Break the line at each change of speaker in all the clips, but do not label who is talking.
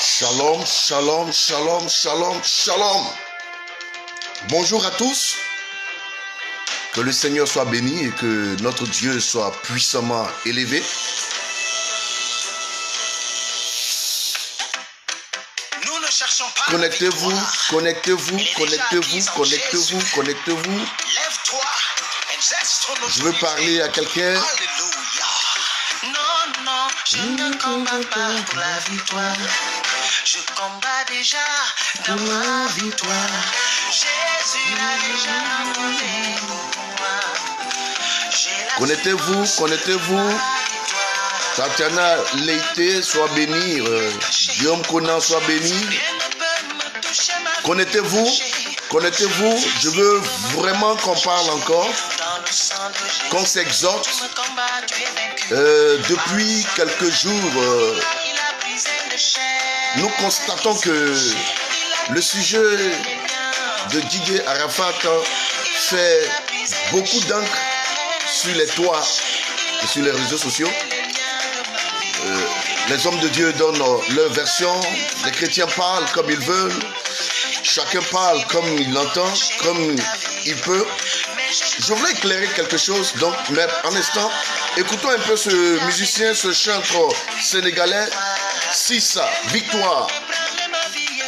Shalom, shalom, shalom, shalom, shalom. Bonjour à tous. Que le Seigneur soit béni et que notre Dieu soit puissamment élevé.
Nous ne cherchons pas.
Connectez-vous, connectez-vous, connectez-vous, connectez-vous, connectez-vous.
Lève-toi, exerce ton autorité.
Je veux parler à quelqu'un.
Alléluia. Non, non, je ne combats pas pour la victoire. Je combats déjà dans ma victoire. Jésus l'a déjà remporté pour moi.
Connectez-vous, connectez-vous. Tatiana Leite soit bénie. Guillaume Conan soit béni. Connectez-vous, connectez-vous. Je veux vraiment qu'on parle encore, qu'on s'exhorte. Depuis quelques jours, nous constatons que le sujet de Didier Arafat fait beaucoup d'encre sur les toits et sur les réseaux sociaux. Les hommes de Dieu donnent leur version, les chrétiens parlent comme ils veulent, chacun parle comme il l'entend, comme il peut. Je voulais éclairer quelque chose, donc, mais en instant, écoutons un peu ce musicien, ce chanteur sénégalais, Sissa, Victoire.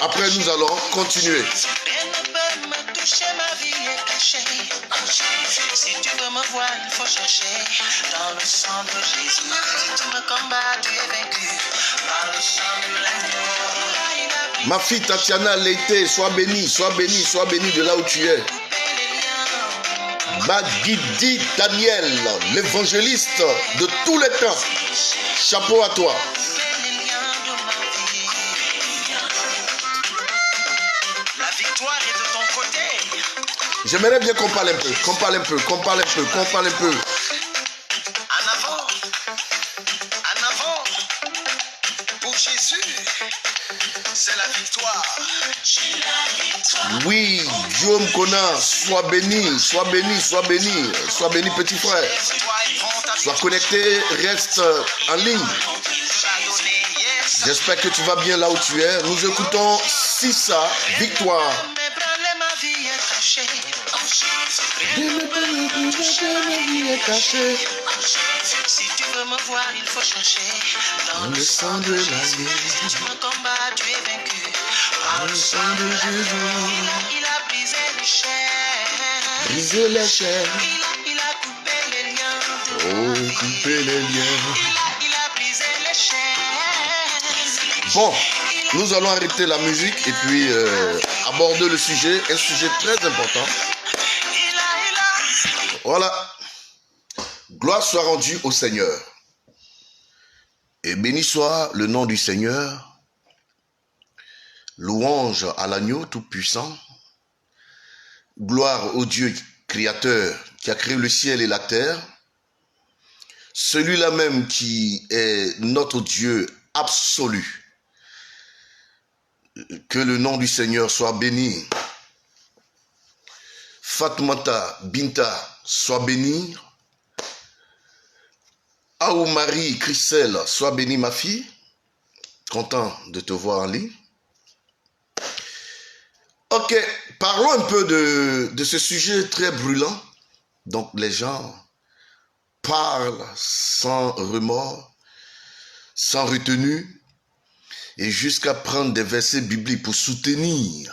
Après, nous allons continuer.
Si tu veux me voir, il faut chercher dans le sang de Jésus. Si tu me combats, tu es vaincu par le sang de l'agneau.
Ma fille Tatiana Leite, sois bénie, sois bénie, sois bénie de là où tu es. Bagidi Daniel, l'évangéliste de tous les temps. Chapeau à toi.
La victoire est de ton côté.
J'aimerais bien qu'on parle un peu, qu'on parle un peu, qu'on parle un peu, qu'on parle un peu.
En avant, pour Jésus, c'est la victoire.
Oui, Guillaume Conan, sois béni, sois béni, sois béni, sois béni petit frère. Sois connecté, reste en ligne. J'espère que tu vas bien là où tu es. Nous écoutons Sissa, Victoire.
Si tu veux me voir, il faut chercher dans le sang de l'agneau. Si tu me combats, tu es vaincu par le sang de Jésus. Il a brisé les chaînes.
Brisez les chaînes.
Il a coupé les liens.
Oh, coupez les liens.
Il a brisé les chaînes.
Bon, nous allons arrêter la musique et puis aborder le sujet, un sujet très important. Voilà. Gloire soit rendue au Seigneur. Et béni soit le nom du Seigneur. Louange à l'agneau tout-puissant. Gloire au Dieu créateur qui a créé le ciel et la terre. Celui-là même qui est notre Dieu absolu. Que le nom du Seigneur soit béni. Fatmata Binta soit bénie. Aou Marie Christelle, sois bénie ma fille. Content de te voir en ligne. Ok, parlons un peu de ce sujet très brûlant. Donc les gens parlent sans remords, sans retenue, et jusqu'à prendre des versets bibliques pour soutenir.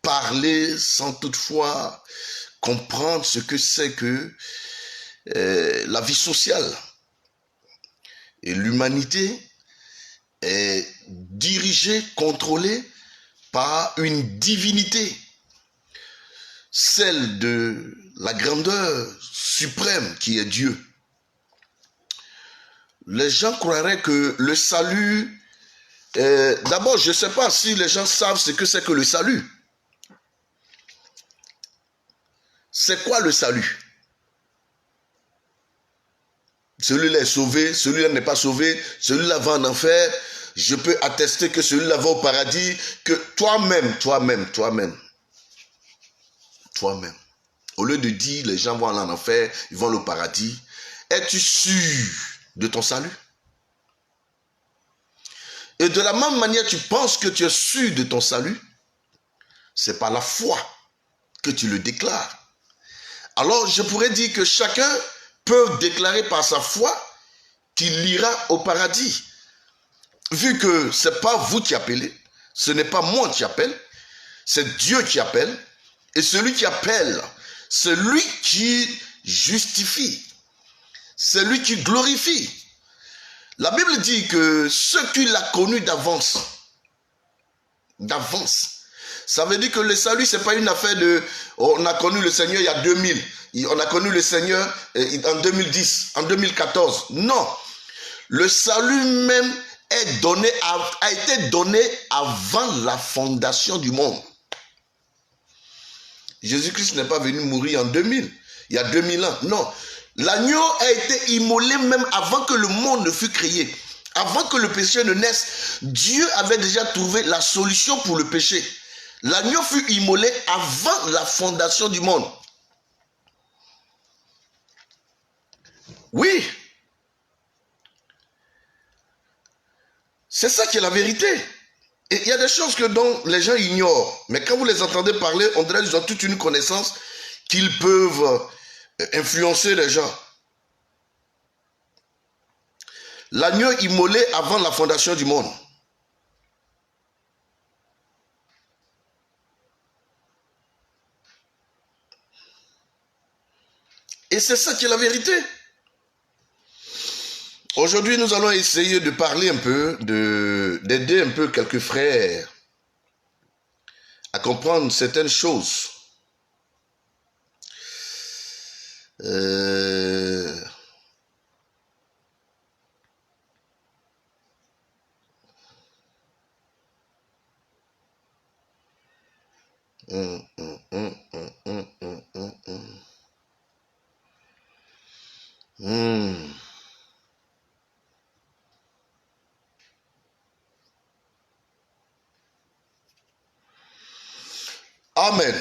Parler sans toutefois comprendre ce que c'est que la vie sociale. Et l'humanité est dirigée, contrôlée par une divinité, celle de la grandeur suprême qui est Dieu. Les gens croiraient que le salut, d'abord je ne sais pas si les gens savent ce que c'est que le salut. C'est quoi le salut? Celui-là est sauvé, celui-là n'est pas sauvé, celui-là va en enfer. Je peux attester que celui-là va au paradis, que toi-même, au lieu de dire les gens vont aller en enfer, ils vont au paradis, es-tu sûr de ton salut? Et de la même manière, tu penses que tu es sûr de ton salut, c'est par la foi que tu le déclares. Alors, je pourrais dire que chacun peut déclarer par sa foi qu'il ira au paradis. Vu que ce n'est pas vous qui appelez, ce n'est pas moi qui appelle, c'est Dieu qui appelle. Et celui qui appelle, c'est lui qui justifie. C'est lui qui glorifie. La Bible dit que ceux qui l'ont connu d'avance, ça veut dire que le salut, ce n'est pas une affaire de... On a connu le Seigneur il y a 2000. On a connu le Seigneur en 2010, en 2014. Non. Le salut même a été donné avant la fondation du monde. Jésus-Christ n'est pas venu mourir en 2000, il y a 2000 ans. Non. L'agneau a été immolé même avant que le monde ne fût créé. Avant que le péché ne naisse, Dieu avait déjà trouvé la solution pour le péché. L'agneau fut immolé avant la fondation du monde. Oui. C'est ça qui est la vérité. Et il y a des choses dont les gens ignorent. Mais quand vous les entendez parler, on dirait qu'ils ont toute une connaissance qu'ils peuvent influencer les gens. L'agneau immolé avant la fondation du monde. Et c'est ça qui est la vérité. Aujourd'hui, nous allons essayer de parler un peu, d'aider un peu quelques frères à comprendre certaines choses. Amen.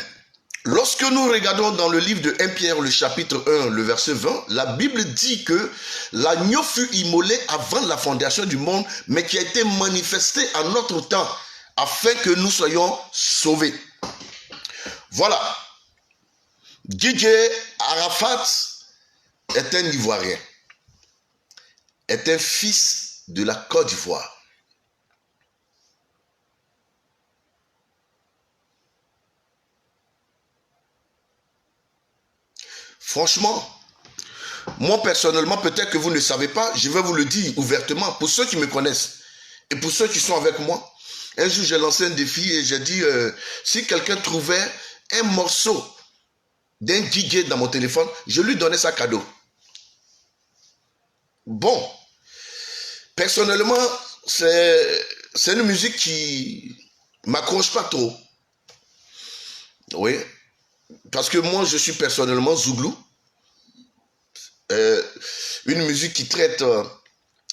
Lorsque nous regardons dans le livre de 1 Pierre, le chapitre 1, le verset 20, la Bible dit que l'agneau fut immolé avant la fondation du monde, mais qui a été manifesté en notre temps, afin que nous soyons sauvés. Voilà. Didier Arafat est un Ivoirien, est un fils de la Côte d'Ivoire. Franchement, moi personnellement, peut-être que vous ne savez pas, je vais vous le dire ouvertement, pour ceux qui me connaissent et pour ceux qui sont avec moi. Un jour, j'ai lancé un défi et j'ai dit, si quelqu'un trouvait un morceau d'un DJ dans mon téléphone, je lui donnais ça cadeau. Bon, personnellement, c'est une musique qui m'accroche pas trop. Oui, parce que moi, je suis personnellement Zouglou. Une musique qui traite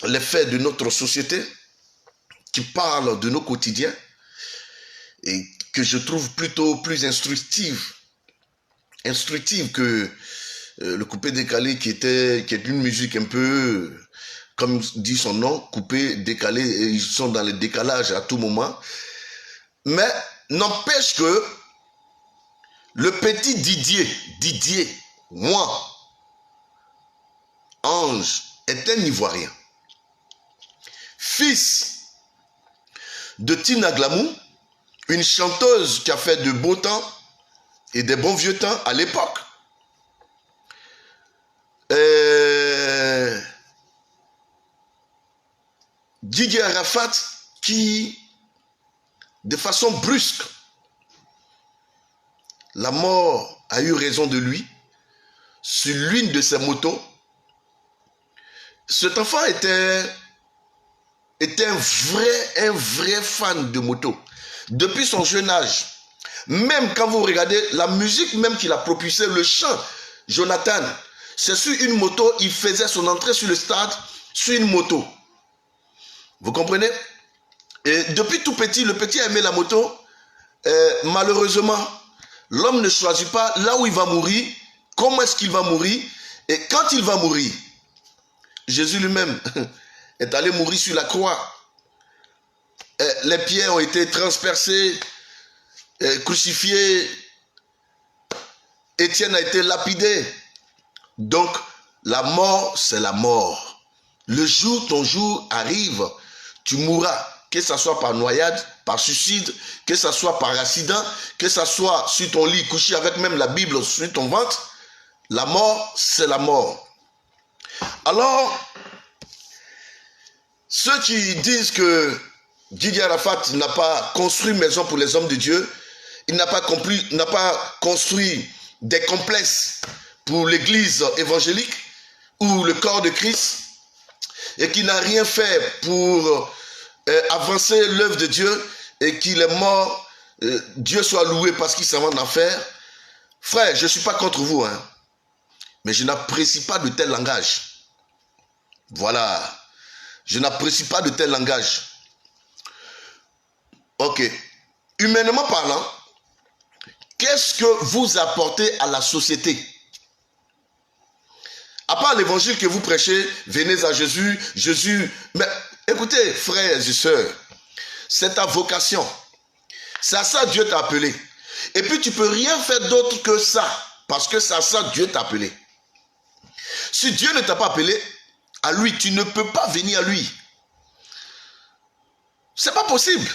les faits de notre société, qui parle de nos quotidiens et que je trouve plutôt plus instructive que le coupé décalé qui est une musique un peu, comme dit son nom, coupé décalé, et ils sont dans le décalage à tout moment. Mais n'empêche que le petit Didier, moi, Ange, est un Ivoirien, fils de Tina Glamou, une chanteuse qui a fait de beaux temps et des bons vieux temps à l'époque. Didier Arafat qui, de façon brusque, la mort a eu raison de lui sur l'une de ses motos. Cet enfant était un vrai fan de moto. Depuis son jeune âge, même quand vous regardez la musique même qu'il a propulsée, le chant, Jonathan, c'est sur une moto, il faisait son entrée sur le stade sur une moto. Vous comprenez? Et depuis tout petit, le petit a aimé la moto. Malheureusement, l'homme ne choisit pas là où il va mourir, comment est-ce qu'il va mourir, et quand il va mourir. Jésus lui-même est allé mourir sur la croix. les pieds ont été transpercés, crucifié. Étienne a été lapidé. Donc, la mort, c'est la mort. Le jour, ton jour arrive, tu mourras. Que ce soit par noyade, par suicide, que ce soit par accident, que ce soit sur ton lit, couché avec même la Bible sur ton ventre. La mort, c'est la mort. Alors, ceux qui disent que Didier Arafat n'a pas construit maison pour les hommes de Dieu, il n'a pas construit des complexes pour l'église évangélique ou le corps de Christ, et qui n'a rien fait pour avancer l'œuvre de Dieu, et qu'il est mort, Dieu soit loué parce qu'il s'en va en enfer. Frère, je ne suis pas contre vous, hein, mais je n'apprécie pas de tel langage. Voilà. Je n'apprécie pas de tel langage. Ok. Humainement parlant, qu'est-ce que vous apportez à la société? À part l'évangile que vous prêchez, venez à Jésus, Jésus... Mais écoutez, frères et sœurs, c'est ta vocation. C'est à ça que Dieu t'a appelé. Et puis tu ne peux rien faire d'autre que ça, parce que c'est à ça que Dieu t'a appelé. Si Dieu ne t'a pas appelé à lui, tu ne peux pas venir à lui. C'est pas possible.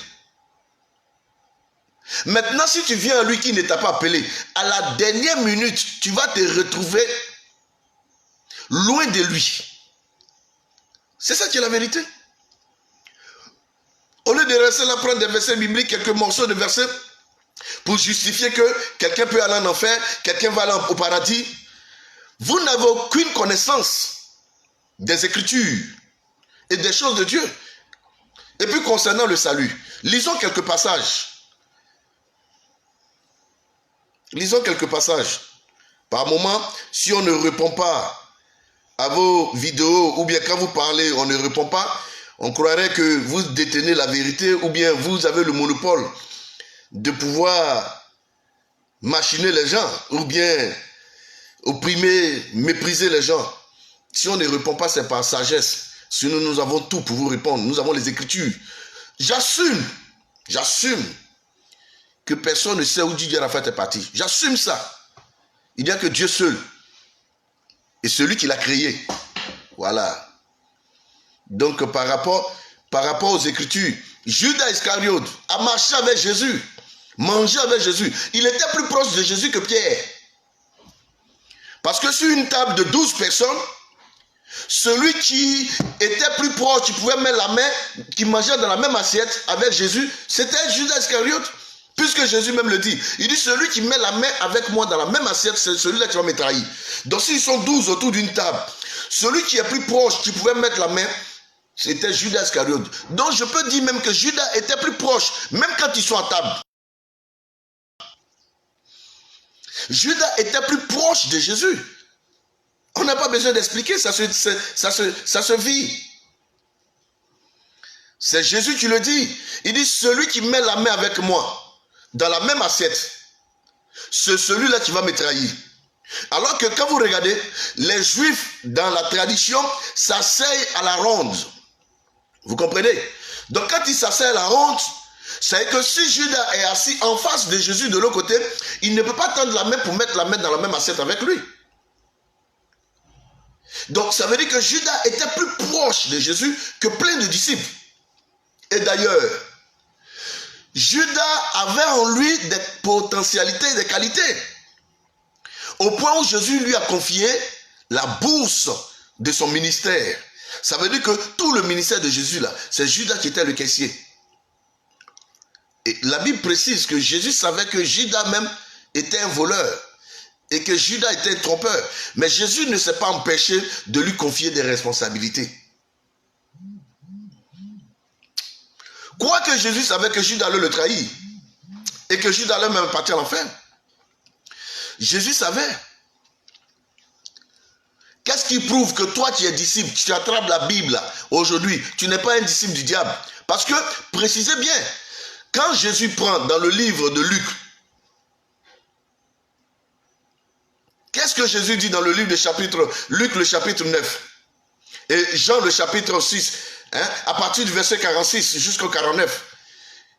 Maintenant, si tu viens à lui qui ne t'a pas appelé, à la dernière minute, tu vas te retrouver loin de lui. C'est ça qui est la vérité. Au lieu de rester là, prendre des versets bibliques, quelques morceaux de versets, pour justifier que quelqu'un peut aller en enfer, quelqu'un va aller au paradis, vous n'avez aucune connaissance des Écritures et des choses de Dieu. Et puis concernant le salut, lisons quelques passages. Lisons quelques passages. Par moment, si on ne répond pas à vos vidéos, ou bien quand vous parlez, on ne répond pas, on croirait que vous détenez la vérité, ou bien vous avez le monopole de pouvoir machiner les gens, ou bien opprimer, mépriser les gens. Si on ne répond pas, c'est par sagesse. Sinon, nous avons tout pour vous répondre. Nous avons les Écritures. J'assume que personne ne sait où Didier Arafat est parti. J'assume ça. Il n'y a que Dieu seul. Et celui qui l'a créé. Voilà. Donc, par rapport aux Écritures, Judas Iscariote a marché avec Jésus, mangé avec Jésus. Il était plus proche de Jésus que Pierre. Parce que sur une table de 12 personnes, celui qui était plus proche, qui pouvait mettre la main, qui mangeait dans la même assiette avec Jésus, c'était Judas Iscariote. Puisque Jésus même le dit. Il dit, celui qui met la main avec moi dans la même assiette, c'est celui-là qui va me trahir. Donc s'ils sont 12 autour d'une table, celui qui est plus proche, qui pouvait mettre la main, c'était Judas Iscariote. Donc je peux dire même que Judas était plus proche, même quand ils sont à table. Judas était plus proche de Jésus. On n'a pas besoin d'expliquer, ça se vit. C'est Jésus qui le dit. Il dit, celui qui met la main avec moi dans la même assiette, c'est celui-là qui va me trahir. Alors que quand vous regardez, les Juifs, dans la tradition, s'asseyent à la ronde. Vous comprenez? Donc quand ils s'asseyent à la ronde, c'est que si Judas est assis en face de Jésus de l'autre côté, il ne peut pas tendre la main pour mettre la main dans la même assiette avec lui. Donc ça veut dire que Judas était plus proche de Jésus que plein de disciples. Et d'ailleurs, Judas avait en lui des potentialités, des qualités. Au point où Jésus lui a confié la bourse de son ministère. Ça veut dire que tout le ministère de Jésus là, c'est Judas qui était le caissier. Et la Bible précise que Jésus savait que Judas même était un voleur. Et que Judas était un trompeur. Mais Jésus ne s'est pas empêché de lui confier des responsabilités. Quoique Jésus savait que Judas allait le trahir. Et que Judas allait même partir en enfer. Jésus savait. Qu'est-ce qui prouve que toi qui es disciple, tu attrapes la Bible aujourd'hui, tu n'es pas un disciple du diable? Parce que, précisez bien, quand Jésus prend dans le livre de Luc, qu'est-ce que Jésus dit dans le livre de chapitre, Luc le chapitre 9 et Jean le chapitre 6, hein, à partir du verset 46 jusqu'au 49,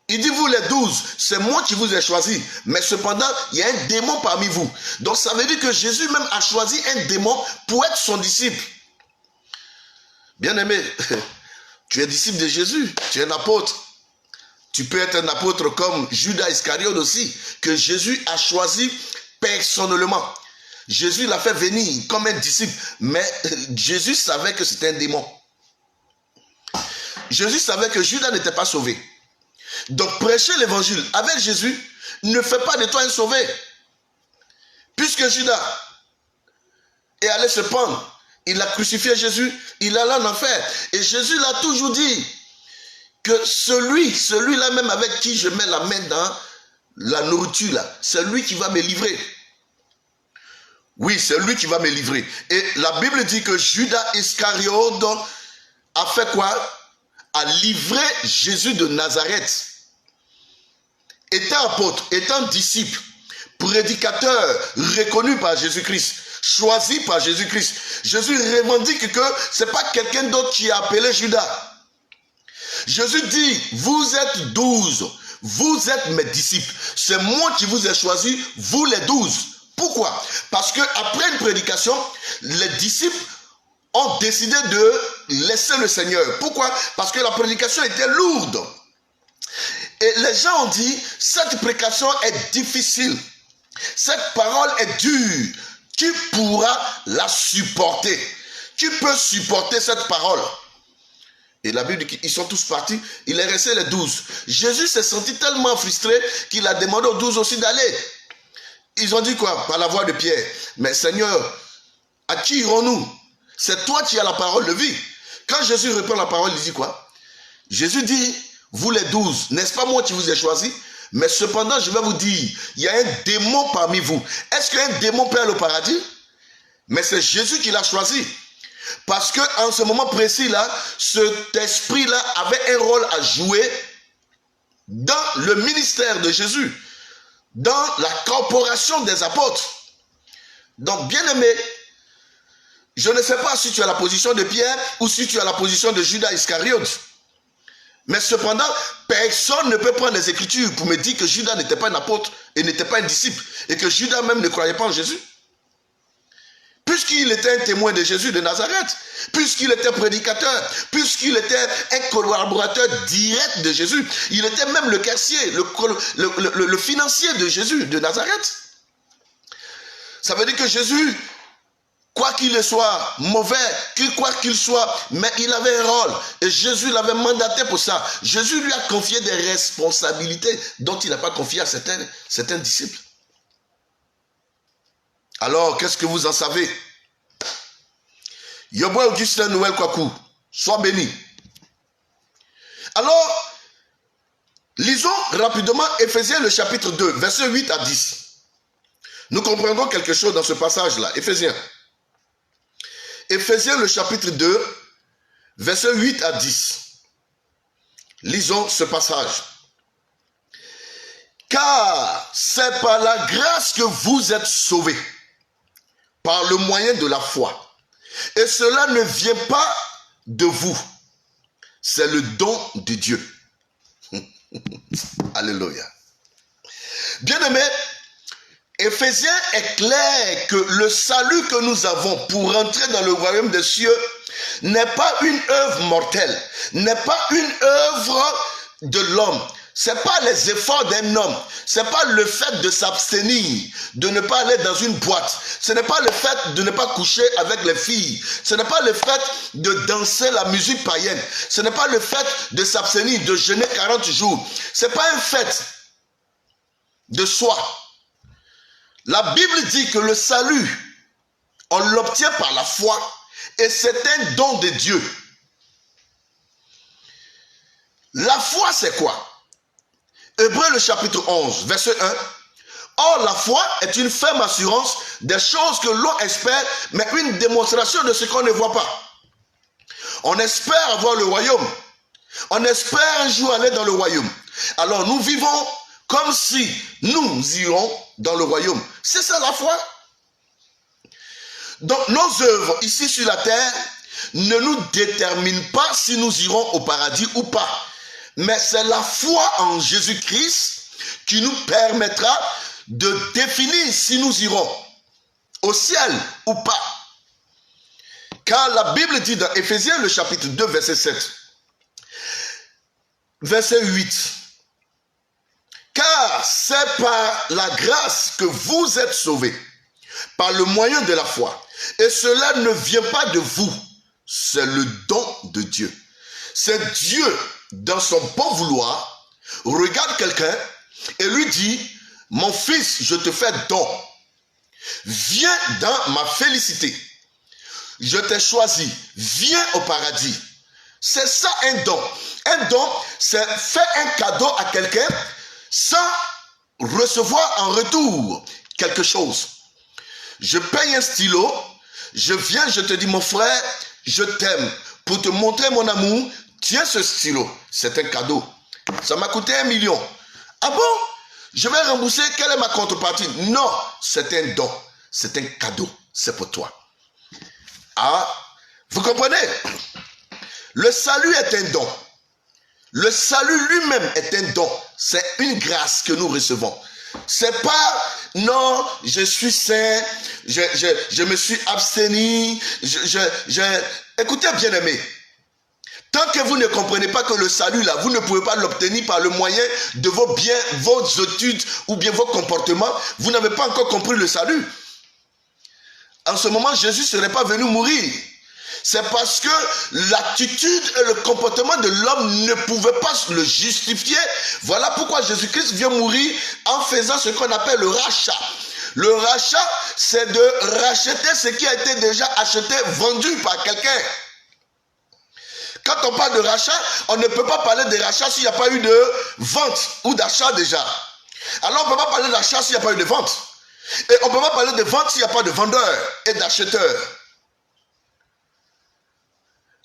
Il dit, vous les 12, c'est moi qui vous ai choisi. Mais cependant, il y a un démon parmi vous. Donc ça veut dire que Jésus même a choisi un démon pour être son disciple. Bien-aimé, tu es disciple de Jésus, tu es un apôtre. Tu peux être un apôtre comme Judas Iscariote aussi, que Jésus a choisi personnellement. Jésus l'a fait venir comme un disciple, mais Jésus savait que c'était un démon. Jésus savait que Judas n'était pas sauvé. Donc prêcher l'évangile avec Jésus ne fait pas de toi un sauvé. Puisque Judas est allé se pendre, il a crucifié Jésus, il alla en enfer. Et Jésus l'a toujours dit que celui-là même avec qui je mets la main dans la nourriture, là, c'est lui qui va me livrer. Oui, c'est lui qui va me livrer. Et la Bible dit que Judas Iscariote a fait quoi? A livré Jésus de Nazareth. Étant apôtre, étant disciple, prédicateur reconnu par Jésus-Christ, choisi par Jésus-Christ. Jésus revendique que ce n'est pas quelqu'un d'autre qui a appelé Judas. Jésus dit, vous êtes 12, vous êtes mes disciples. C'est moi qui vous ai choisi, vous les 12. Pourquoi? Parce qu'après une prédication, les disciples ont décidé de laisser le Seigneur. Pourquoi? Parce que la prédication était lourde. Et les gens ont dit, cette prédication est difficile. Cette parole est dure. Qui pourra la supporter? Qui peut supporter cette parole? Et la Bible dit qu'ils sont tous partis. Il est resté les 12. Jésus s'est senti tellement frustré qu'il a demandé aux 12 aussi d'aller. Ils ont dit quoi? Par la voix de Pierre. Mais Seigneur, à qui irons-nous? C'est toi qui as la parole de vie. Quand Jésus reprend la parole, il dit quoi? Jésus dit, vous les 12, n'est-ce pas moi qui vous ai choisi? Mais cependant, je vais vous dire, il y a un démon parmi vous. Est-ce qu'un démon peut aller au paradis? Mais c'est Jésus qui l'a choisi. Parce qu'en ce moment précis-là, cet esprit-là avait un rôle à jouer dans le ministère de Jésus, dans la corporation des apôtres. Donc, bien-aimé, je ne sais pas si tu as la position de Pierre ou si tu as la position de Judas Iscariote. Mais cependant, personne ne peut prendre les Écritures pour me dire que Judas n'était pas un apôtre et n'était pas un disciple. Et que Judas même ne croyait pas en Jésus. Puisqu'il était un témoin de Jésus de Nazareth. Puisqu'il était prédicateur. Puisqu'il était un collaborateur direct de Jésus. Il était même le caissier, le financier de Jésus de Nazareth. Ça veut dire que Jésus, quoi qu'il soit mauvais, quoi qu'il soit, mais il avait un rôle. Et Jésus l'avait mandaté pour ça. Jésus lui a confié des responsabilités dont il n'a pas confié à certains disciples. Alors, qu'est-ce que vous en savez? Yobo Augustin Noël Kwaku, sois béni. Alors, lisons rapidement Éphésiens le chapitre 2, versets 8 à 10. Nous comprendrons quelque chose dans ce passage-là. Éphésiens. Éphésiens le chapitre 2, versets 8 à 10. Lisons ce passage. Car c'est par la grâce que vous êtes sauvés, par le moyen de la foi. Et cela ne vient pas de vous. C'est le don de Dieu. Alléluia. Bien-aimé, Éphésiens est clair que le salut que nous avons pour entrer dans le royaume des cieux n'est pas une œuvre mortelle, n'est pas une œuvre de l'homme. Ce n'est pas les efforts d'un homme. Ce n'est pas le fait de s'abstenir, de ne pas aller dans une boîte. Ce n'est pas le fait de ne pas coucher avec les filles. Ce n'est pas le fait de danser la musique païenne. Ce n'est pas le fait de s'abstenir, de jeûner 40 jours. Ce n'est pas un fait de soi. La Bible dit que le salut, on l'obtient par la foi. Et c'est un don de Dieu. La foi, c'est quoi? Hébreux le chapitre 11, verset 1. Or, la foi est une ferme assurance des choses que l'on espère, mais une démonstration de ce qu'on ne voit pas. On espère avoir le royaume. On espère un jour aller dans le royaume. Alors, nous vivons comme si nous irons dans le royaume. C'est ça la foi. Donc, nos œuvres ici sur la terre ne nous déterminent pas si nous irons au paradis ou pas. Mais c'est la foi en Jésus-Christ qui nous permettra de définir si nous irons au ciel ou pas. Car la Bible dit dans Éphésiens le chapitre 2 verset 7, verset 8, car c'est par la grâce que vous êtes sauvés, par le moyen de la foi. Et cela ne vient pas de vous, c'est le don de Dieu. C'est Dieu, dans son bon vouloir, regarde quelqu'un et lui dit, mon fils, je te fais don. Viens dans ma félicité. Je t'ai choisi. Viens au paradis. C'est ça un don. Un don, c'est faire un cadeau à quelqu'un sans recevoir en retour quelque chose. Je paye un stylo, je viens, je te dis, mon frère, je t'aime. Pour te montrer mon amour, tiens ce stylo. C'est un cadeau. Ça m'a coûté 1 million. Ah bon? Je vais rembourser. Quelle est ma contrepartie? Non, c'est un don. C'est un cadeau. C'est pour toi. Ah, vous comprenez? Le salut est un don. Le salut lui-même est un don. C'est une grâce que nous recevons. C'est pas, non, je suis saint, je me suis abstenu, Écoutez, bien-aimés, tant que vous ne comprenez pas que le salut, là, vous ne pouvez pas l'obtenir par le moyen de vos biens, vos études ou bien vos comportements, vous n'avez pas encore compris le salut. En ce moment, Jésus ne serait pas venu mourir. C'est parce que l'attitude et le comportement de l'homme ne pouvaient pas le justifier. Voilà pourquoi Jésus-Christ vient mourir en faisant ce qu'on appelle le rachat. Le rachat, c'est de racheter ce qui a été déjà acheté, vendu par quelqu'un. Quand on parle de rachat, on ne peut pas parler de rachat s'il n'y a pas eu de vente ou d'achat déjà. Alors on ne peut pas parler d'achat s'il n'y a pas eu de vente. Et on ne peut pas parler de vente s'il n'y a pas de vendeur et d'acheteur.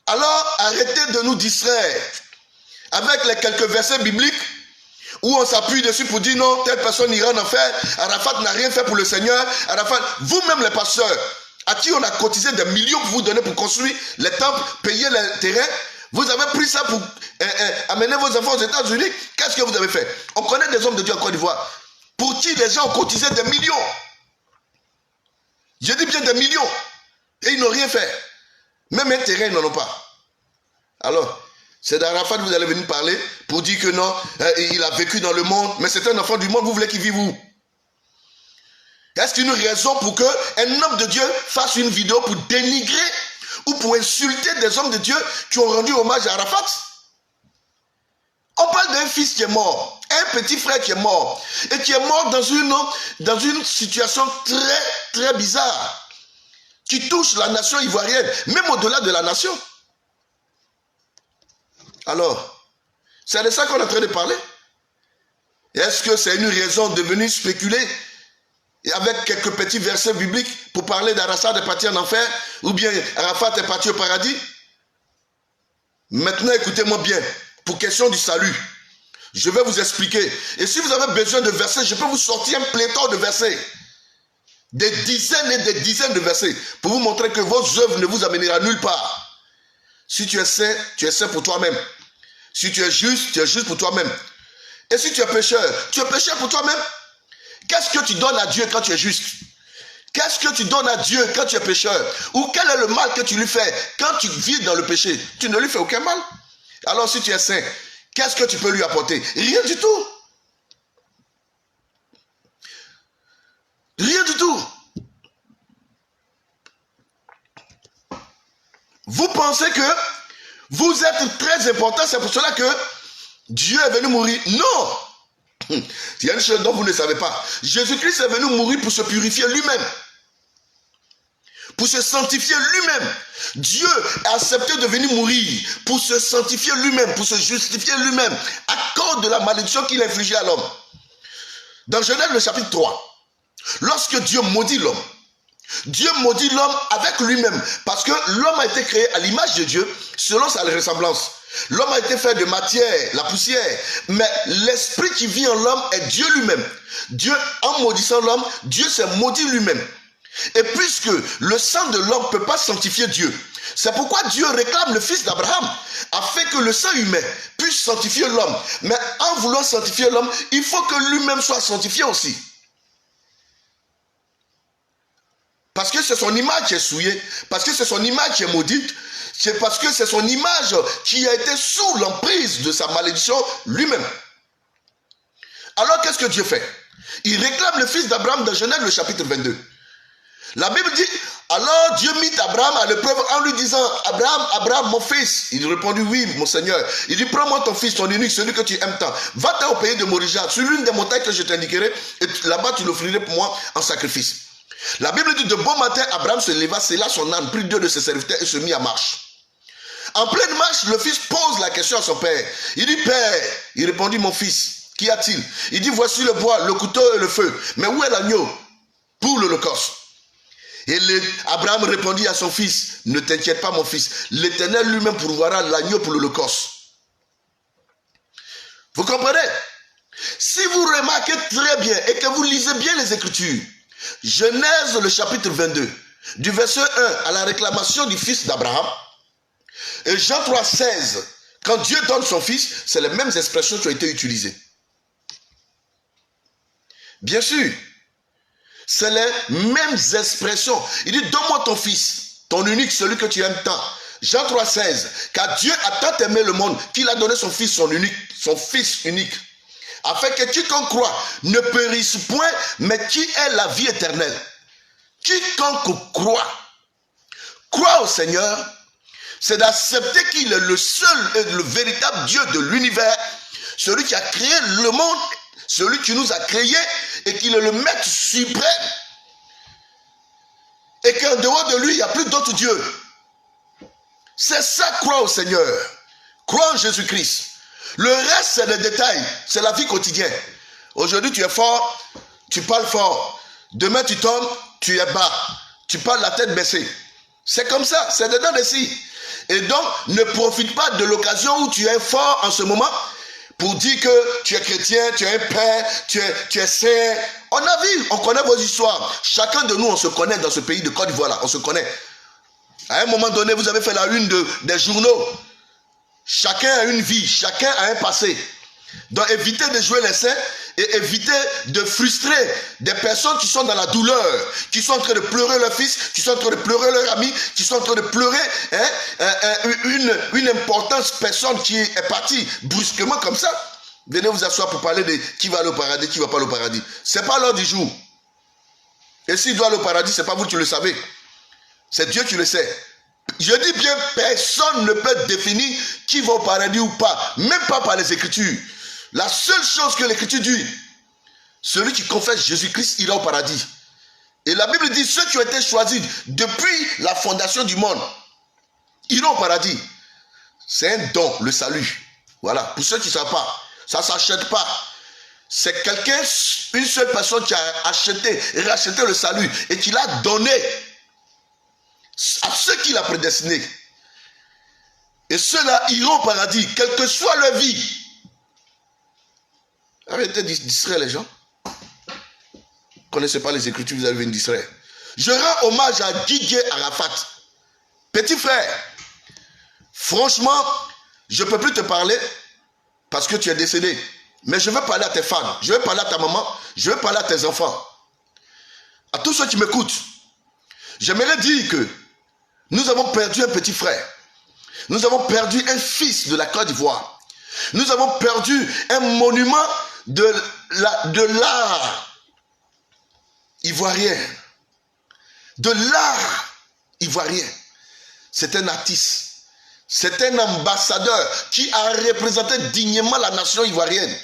Alors, arrêtez de nous distraire avec les quelques versets bibliques où on s'appuie dessus pour dire non, telle personne ira en enfer, Arafat n'a rien fait pour le Seigneur, Arafat, vous-même les pasteurs, à qui on a cotisé des millions pour vous donner pour construire les temples, payer les terrains, vous avez pris ça pour amener vos enfants aux États-Unis, qu'est-ce que vous avez fait? On connaît des hommes de Dieu en Côte d'Ivoire, pour qui les gens ont cotisé des millions. Je dis bien des millions, et ils n'ont rien fait. Même un terrain, ils n'en ont pas. Alors, c'est d'Arafat que vous allez venir parler pour dire que non, il a vécu dans le monde, mais c'est un enfant du monde, vous voulez qu'il vive où? Est-ce qu'il y a une raison pour qu'un homme de Dieu fasse une vidéo pour dénigrer ou pour insulter des hommes de Dieu qui ont rendu hommage à Arafat? On parle d'un fils qui est mort, un petit frère qui est mort, et qui est mort dans une situation très, très bizarre, qui touche la nation ivoirienne, même au-delà de la nation. Alors, c'est de ça qu'on est en train de parler. Est-ce que c'est une raison de venir spéculer avec quelques petits versets bibliques pour parler d'Arafat est parti en enfer, ou bien Arafat est parti au paradis? Maintenant, écoutez-moi bien, pour question du salut, je vais vous expliquer. Et si vous avez besoin de versets, je peux vous sortir un pléthore de versets. Des dizaines et des dizaines de versets pour vous montrer que vos œuvres ne vous amèneront nulle part. Si tu es saint pour toi-même. Si tu es juste pour toi-même. Et si tu es pécheur pour toi-même. Qu'est-ce que tu donnes à Dieu quand tu es juste? Qu'est-ce que tu donnes à Dieu quand tu es pécheur? Ou quel est le mal que tu lui fais quand tu vis dans le péché? Tu ne lui fais aucun mal. Alors si tu es saint, qu'est-ce que tu peux lui apporter? Rien du tout. Rien du tout. Vous pensez que vous êtes très important, c'est pour cela que Dieu est venu mourir. Non. Il y a une chose dont vous ne savez pas. Jésus-Christ est venu mourir pour se purifier lui-même. Pour se sanctifier lui-même. Dieu a accepté de venir mourir pour se sanctifier lui-même, pour se justifier lui-même, à cause de la malédiction qu'il a infligée à l'homme. Dans Genèse le chapitre 3, lorsque Dieu maudit l'homme, Dieu maudit l'homme avec lui-même, parce que l'homme a été créé à l'image de Dieu, selon sa ressemblance. L'homme a été fait de matière, la poussière, mais l'esprit qui vit en l'homme est Dieu lui-même. Dieu, en maudissant l'homme, Dieu s'est maudit lui-même. Et puisque le sang de l'homme ne peut pas sanctifier Dieu, c'est pourquoi Dieu réclame le fils d'Abraham, afin que le sang humain puisse sanctifier l'homme. Mais en voulant sanctifier l'homme, il faut que lui-même soit sanctifié aussi. Parce que c'est son image qui est souillée, parce que c'est son image qui est maudite, c'est parce que c'est son image qui a été sous l'emprise de sa malédiction lui-même. Alors qu'est-ce que Dieu fait? Il réclame le fils d'Abraham dans Genèse le chapitre 22. La Bible dit, alors Dieu mit Abraham à l'épreuve en lui disant, Abraham, Abraham, mon fils. Il répondit, oui, mon Seigneur. Il dit, prends-moi ton fils, ton unique, celui que tu aimes tant. Va-t'en au pays de Moria, sur l'une des montagnes que je t'indiquerai, et là-bas tu l'offrirais pour moi en sacrifice. La Bible dit, de bon matin, Abraham se leva, scella son âne, prit 2 de ses serviteurs et se mit à marche. En pleine marche, le fils pose la question à son père. Il dit, Père, il répondit, mon fils, qu'y a-t-il? Il dit, voici le bois, le couteau et le feu. Mais où est l'agneau pour l'holocauste? Et Abraham répondit à son fils, ne t'inquiète pas mon fils, l'Éternel lui-même pourvoira l'agneau pour l'holocauste. Vous comprenez? Si vous remarquez très bien et que vous lisez bien les Écritures, Genèse le chapitre 22, du verset 1 à la réclamation du fils d'Abraham, et Jean 3, 16, quand Dieu donne son fils, c'est les mêmes expressions qui ont été utilisées. Bien sûr, c'est les mêmes expressions. Il dit, donne-moi ton fils, ton unique, celui que tu aimes tant. Jean 3, 16, car Dieu a tant aimé le monde qu'il a donné son fils, son fils unique, afin que quiconque croit ne périsse point, mais qui ait la vie éternelle. Quiconque croit au Seigneur, c'est d'accepter qu'il est le seul et le véritable Dieu de l'univers, celui qui a créé le monde, celui qui nous a créés, et qu'il est le maître suprême, et qu'en dehors de lui, il n'y a plus d'autre Dieu. C'est ça, croire au Seigneur, croire en Jésus-Christ. Le reste, c'est des détails, c'est la vie quotidienne. Aujourd'hui, tu es fort, tu parles fort. Demain, tu tombes, tu es bas. Tu parles la tête baissée. C'est comme ça, c'est dedans d'ici. Et donc, ne profite pas de l'occasion où tu es fort en ce moment pour dire que tu es chrétien, tu es un père, tu es saint. On a vu, on connaît vos histoires. Chacun de nous, on se connaît dans ce pays de Côte d'Ivoire là, on se connaît. À un moment donné, vous avez fait la une des journaux. Chacun a une vie, chacun a un passé. Donc évitez de jouer les saints et évitez de frustrer des personnes qui sont dans la douleur, qui sont en train de pleurer leur fils, qui sont en train de pleurer leur ami, qui sont en train de pleurer une importante personne qui est partie brusquement comme ça. Venez vous asseoir pour parler de qui va aller au paradis, qui ne va pas aller au paradis. Ce n'est pas l'heure du jour. Et s'il doit aller au paradis, ce n'est pas vous qui le savez. C'est Dieu qui le sait. Je dis bien, personne ne peut définir qui va au paradis ou pas, même pas par les Écritures. La seule chose que l'Écriture dit, celui qui confesse Jésus-Christ ira au paradis. Et la Bible dit, ceux qui ont été choisis depuis la fondation du monde iront au paradis. C'est un don, le salut. Voilà, pour ceux qui ne savent pas, ça ne s'achète pas. C'est quelqu'un, une seule personne qui a acheté et racheté le salut et qui l'a donné à ceux qu'il a prédestinés. Et ceux-là iront au paradis, quelle que soit leur vie. Arrêtez de distraire les gens. Vous ne connaissez pas les Écritures, vous allez venir distraire. Je rends hommage à Didier Arafat. Petit frère, franchement, je ne peux plus te parler parce que tu es décédé. Mais je vais parler à tes fans, je vais parler à ta maman, je vais parler à tes enfants. À tous ceux qui m'écoutent, j'aimerais dire que nous avons perdu un petit frère. Nous avons perdu un fils de la Côte d'Ivoire. Nous avons perdu un monument de l'art ivoirien. De l'art ivoirien. C'est un artiste. C'est un ambassadeur qui a représenté dignement la nation ivoirienne.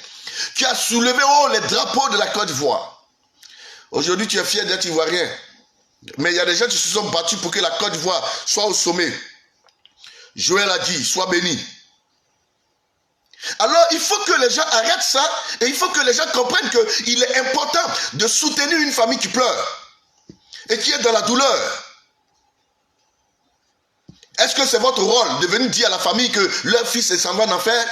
Qui a soulevé haut les drapeaux de la Côte d'Ivoire. Aujourd'hui, tu es fier d'être ivoirien. Mais il y a des gens qui se sont battus pour que la Côte d'Ivoire soit au sommet. Joël a dit, sois béni. Alors, il faut que les gens arrêtent ça et il faut que les gens comprennent qu'il est important de soutenir une famille qui pleure et qui est dans la douleur. Est-ce que c'est votre rôle de venir dire à la famille que leur fils s'en va en enfer?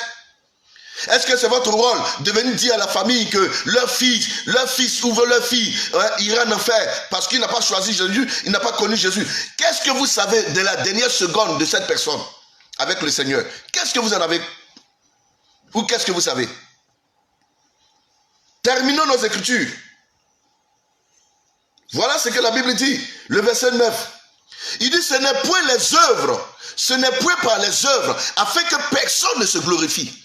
Est-ce que c'est votre rôle de venir dire à la famille que leur fils ou leur fille ira en enfer parce qu'il n'a pas choisi Jésus, il n'a pas connu Jésus? Qu'est-ce que vous savez de la dernière seconde de cette personne avec le Seigneur? Qu'est-ce que vous en avez? Ou qu'est-ce que vous savez? Terminons nos écritures. Voilà ce que la Bible dit, le verset 9. Il dit, ce n'est point les œuvres, ce n'est point par les œuvres, afin que personne ne se glorifie.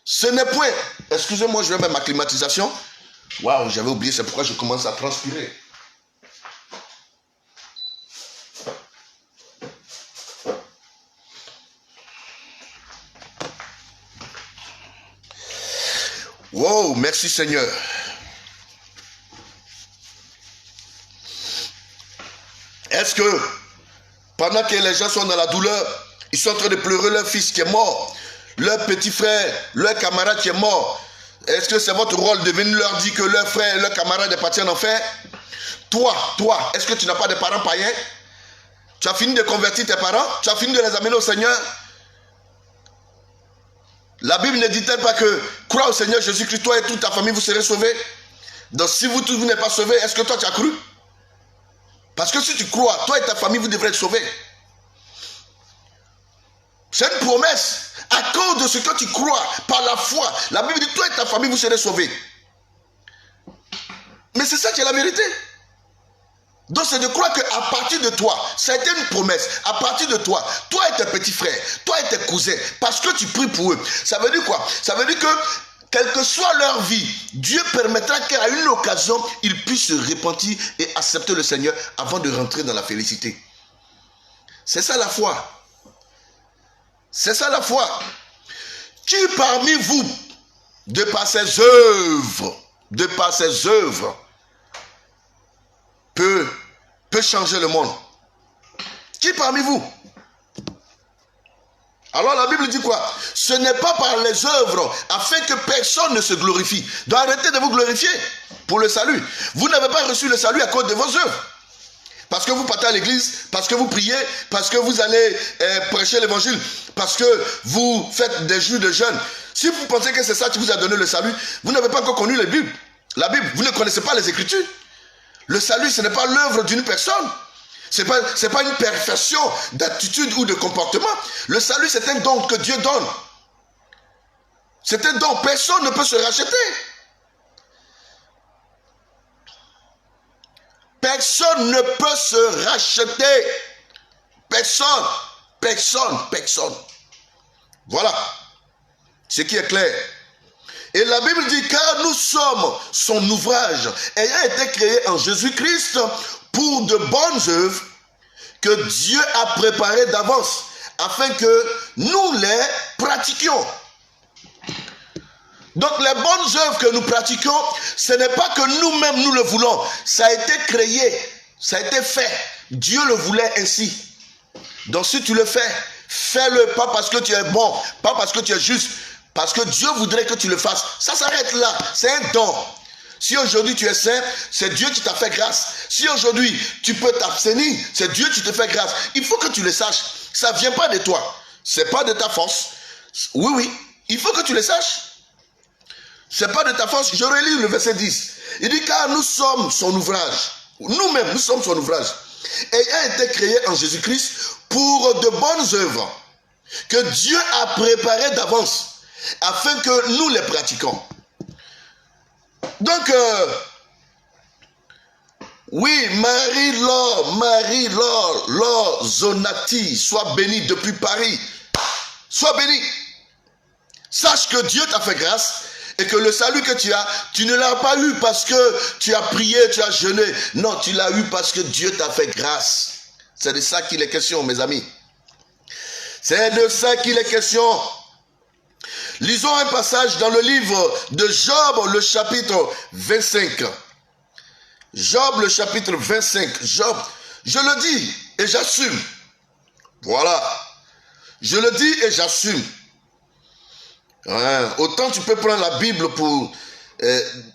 Ce n'est point, excusez-moi, je vais mettre ma climatisation. Waouh, j'avais oublié, c'est pourquoi je commence à transpirer. Wow, merci Seigneur. Est-ce que pendant que les gens sont dans la douleur, ils sont en train de pleurer leur fils qui est mort, leur petit frère, leur camarade qui est mort, est-ce que c'est votre rôle de venir leur dire que leur frère, leur camarade est parti en enfer? Toi, est-ce que tu n'as pas de parents païens? Tu as fini de convertir tes parents? Tu as fini de les amener au Seigneur? La Bible ne dit-elle pas que crois au Seigneur Jésus-Christ, toi et toute ta famille, vous serez sauvés? Donc si vous tous vous n'êtes pas sauvés, est-ce que toi tu as cru? Parce que si tu crois, toi et ta famille, vous devrez être sauvés. C'est une promesse. À cause de ce que tu crois, par la foi, la Bible dit, toi et ta famille, vous serez sauvés. Mais c'est ça qui est la vérité. Donc c'est de croire qu'à partir de toi, ça a été une promesse, à partir de toi, toi et tes petits frères, toi et tes cousins, parce que tu pries pour eux. Ça veut dire quoi? Ça veut dire que, quelle que soit leur vie, Dieu permettra qu'à une occasion, ils puissent se repentir et accepter le Seigneur avant de rentrer dans la félicité. C'est ça la foi. C'est ça la foi. Qui parmi vous, de par ses œuvres, peut changer le monde? Qui parmi vous? Alors la Bible dit quoi? Ce n'est pas par les œuvres, afin que personne ne se glorifie. Donc arrêtez de vous glorifier pour le salut. Vous n'avez pas reçu le salut à cause de vos œuvres. Parce que vous partez à l'église, parce que vous priez, parce que vous allez prêcher l'évangile, parce que vous faites des jours de jeûne. Si vous pensez que c'est ça qui vous a donné le salut, vous n'avez pas encore connu la Bible. Vous ne connaissez pas les Écritures. Le salut, ce n'est pas l'œuvre d'une personne. Ce n'est pas une perfection d'attitude ou de comportement. Le salut, c'est un don que Dieu donne. C'est un don. Personne ne peut se racheter. Personne ne peut se racheter. Personne. Voilà. Ce qui est clair. Et la Bible dit, car nous sommes son ouvrage, ayant été créé en Jésus-Christ pour de bonnes œuvres que Dieu a préparées d'avance, afin que nous les pratiquions. Donc les bonnes œuvres que nous pratiquons, ce n'est pas que nous-mêmes nous le voulons. Ça a été créé, ça a été fait. Dieu le voulait ainsi. Donc si tu le fais, fais-le pas parce que tu es bon, pas parce que tu es juste, parce que Dieu voudrait que tu le fasses. Ça s'arrête là, c'est un don. Si aujourd'hui tu es saint, c'est Dieu qui t'a fait grâce. Si aujourd'hui tu peux t'abstenir, c'est Dieu qui te fait grâce. Il faut que tu le saches. Ça ne vient pas de toi. Ce n'est pas de ta force. Oui, il faut que tu le saches. Ce n'est pas de ta force. Je relis le verset 10. Il dit, car nous sommes son ouvrage. Nous-mêmes, nous sommes son ouvrage. Ayant été créés en Jésus-Christ pour de bonnes œuvres que Dieu a préparées d'avance, afin que nous les pratiquons. Donc, oui, Marie-Laure Zonati, sois bénie depuis Paris. Sois bénie. Sache que Dieu t'a fait grâce et que le salut que tu as, tu ne l'as pas eu parce que tu as prié, tu as jeûné. Non, tu l'as eu parce que Dieu t'a fait grâce. C'est de ça qu'il est question, mes amis. C'est de ça qu'il est question. Lisons un passage dans le livre de Job, le chapitre 25. Job, le chapitre 25. Job, je le dis et j'assume. Voilà. Je le dis et j'assume. Autant tu peux prendre la Bible pour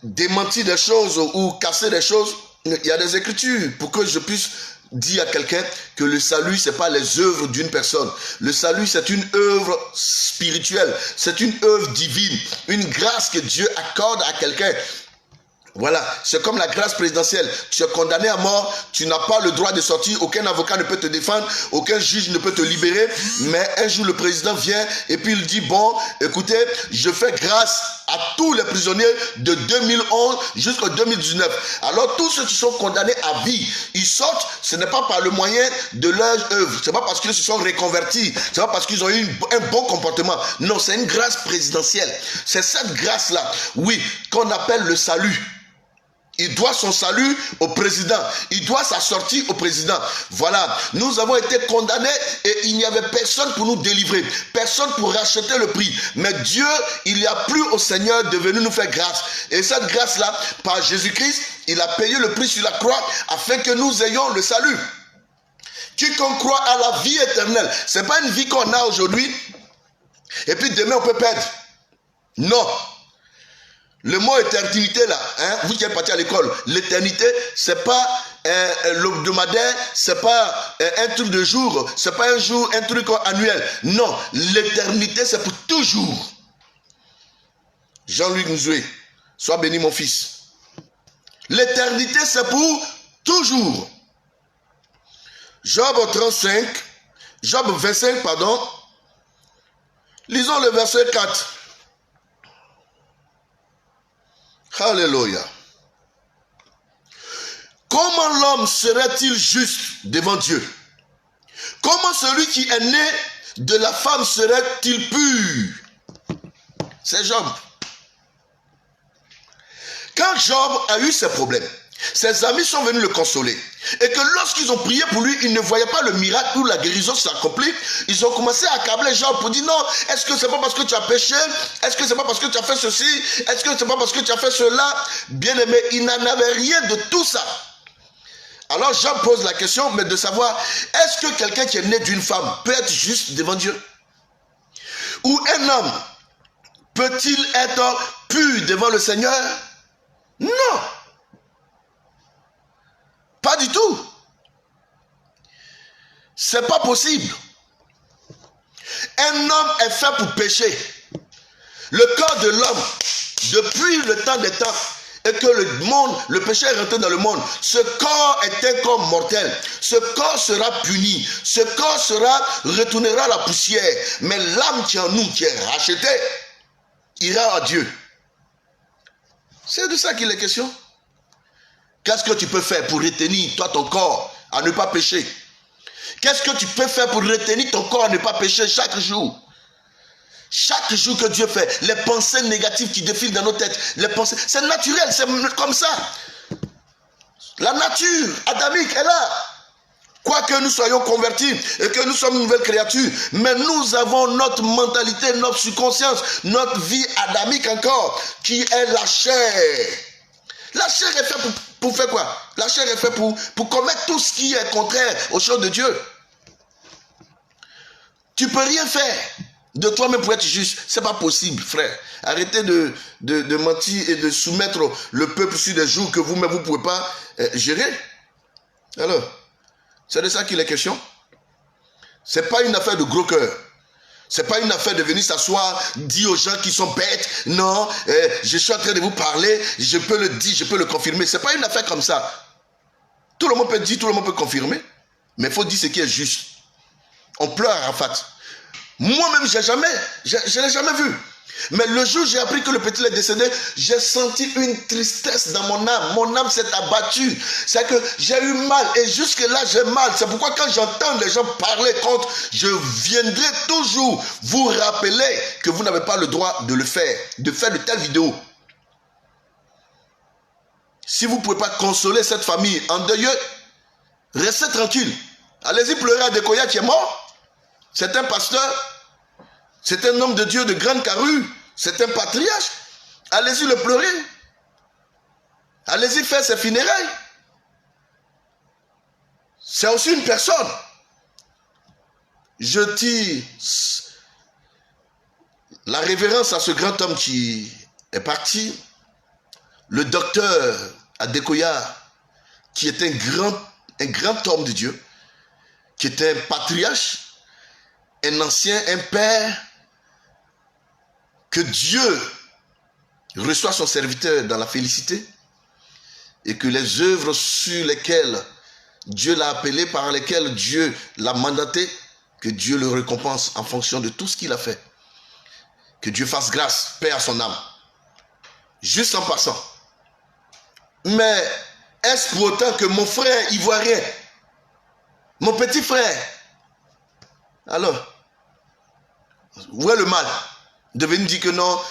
démentir des choses ou casser des choses. il y a des écritures pour que je puisse dire à quelqu'un que le salut, ce n'est pas les œuvres d'une personne. Le salut, c'est une œuvre spirituelle. C'est une œuvre divine. Une grâce que Dieu accorde à quelqu'un. Voilà, c'est comme la grâce présidentielle. Tu es condamné à mort, tu n'as pas le droit de sortir, aucun avocat ne peut te défendre, aucun juge ne peut te libérer. Mais un jour, le président vient et puis il dit, bon, écoutez, je fais grâce à tous les prisonniers de 2011 jusqu'en 2019. Alors, tous ceux qui sont condamnés à vie, ils sortent, ce n'est pas par le moyen de leur œuvre, ce n'est pas parce qu'ils se sont reconvertis, ce n'est pas parce qu'ils ont eu un bon comportement. Non, c'est une grâce présidentielle. C'est cette grâce-là, oui, qu'on appelle le salut. Il doit son salut au président. Il doit sa sortie au président. Voilà. Nous avons été condamnés et il n'y avait personne pour nous délivrer. Personne pour racheter le prix. Mais Dieu, il n'y a plus au Seigneur de venir nous faire grâce. Et cette grâce-là, par Jésus-Christ, il a payé le prix sur la croix afin que nous ayons le salut. Quiconque croit à la vie éternelle. Ce n'est pas une vie qu'on a aujourd'hui et puis demain on peut perdre. Non. Le mot éternité là, hein, vous qui êtes parti à l'école, l'éternité, c'est pas l'hebdomadaire, c'est pas un truc de jour, c'est pas un jour, un truc annuel. Non, l'éternité c'est pour toujours. Jean-Luc Nzoué, sois béni mon fils. L'éternité c'est pour toujours. Job 35, Job 25, pardon. Lisons le verset 4. Alléluia. Comment l'homme serait-il juste devant Dieu? Comment celui qui est né de la femme serait-il pur? C'est Job. Quand Job a eu ses problèmes, ses amis sont venus le consoler. Et que lorsqu'ils ont prié pour lui, ils ne voyaient pas le miracle où la guérison s'accomplit. Ils ont commencé à accabler Job pour dire non, est-ce que c'est pas parce que tu as péché? Est-ce que c'est pas parce que tu as fait ceci? Est-ce que c'est pas parce que tu as fait cela? Bien aimé, il n'en avait rien de tout ça. Alors Job pose la question, mais de savoir, est-ce que quelqu'un qui est né d'une femme peut être juste devant Dieu? Ou un homme peut-il être pur devant le Seigneur? Non. Pas du tout. C'est pas possible. Un homme est fait pour pécher. Le corps de l'homme, depuis le temps des temps, et que le péché est rentré dans le monde, ce corps est un corps mortel. Ce corps sera puni. Ce corps retournera à la poussière. Mais l'âme qui est en nous, qui est rachetée, ira à Dieu. C'est de ça qu'il est question. Qu'est-ce que tu peux faire pour retenir, toi, ton corps, à ne pas pécher? Qu'est-ce que tu peux faire pour retenir ton corps à ne pas pécher chaque jour? Chaque jour que Dieu fait, les pensées négatives qui défilent dans nos têtes, les pensées, c'est naturel, c'est comme ça. La nature adamique est là. Quoique nous soyons convertis et que nous sommes une nouvelle créature, mais nous avons notre mentalité, notre subconscience, notre vie adamique encore, qui est la chair. La chair est faite pour faire quoi? La chair est faite pour commettre tout ce qui est contraire aux choses de Dieu. Tu ne peux rien faire de toi-même pour être juste. Ce n'est pas possible, frère. Arrêtez de mentir et de soumettre le peuple sur des jours que vous-même vous ne pouvez pas gérer. Alors, c'est de ça qu'il est question. Ce n'est pas une affaire de gros cœur. Ce n'est pas une affaire de venir s'asseoir, dire aux gens qui sont bêtes, non, je suis en train de vous parler, je peux le dire, je peux le confirmer. Ce n'est pas une affaire comme ça. Tout le monde peut dire, tout le monde peut confirmer, mais il faut dire ce qui est juste. On pleure à Arafat. Moi-même, je ne l'ai jamais vu. Mais le jour où j'ai appris que le petit est décédé, j'ai senti une tristesse dans mon âme. Mon âme s'est abattue. C'est que j'ai eu mal. Et jusque-là, j'ai mal. C'est pourquoi quand j'entends les gens parler contre, je viendrai toujours vous rappeler que vous n'avez pas le droit de le faire. De faire de telles vidéos. Si vous ne pouvez pas consoler cette famille en deuil, restez tranquille. Allez-y pleurer à Dekoya qui est mort. C'est un pasteur. C'est un homme de Dieu de grande carrure. C'est un patriarche. Allez-y le pleurer. Allez-y faire ses funérailles. C'est aussi une personne. Je tire la révérence à ce grand homme qui est parti. Le docteur Adekoya, qui est un grand homme de Dieu, qui était un patriarche, un ancien, un père, que Dieu reçoit son serviteur dans la félicité et que les œuvres sur lesquelles Dieu l'a appelé, par lesquelles Dieu l'a mandaté, que Dieu le récompense en fonction de tout ce qu'il a fait. Que Dieu fasse grâce, paix à son âme. Juste en passant. Mais est-ce pour autant que mon frère ivoirien, mon petit frère, alors, où est le mal? De venir dire que non,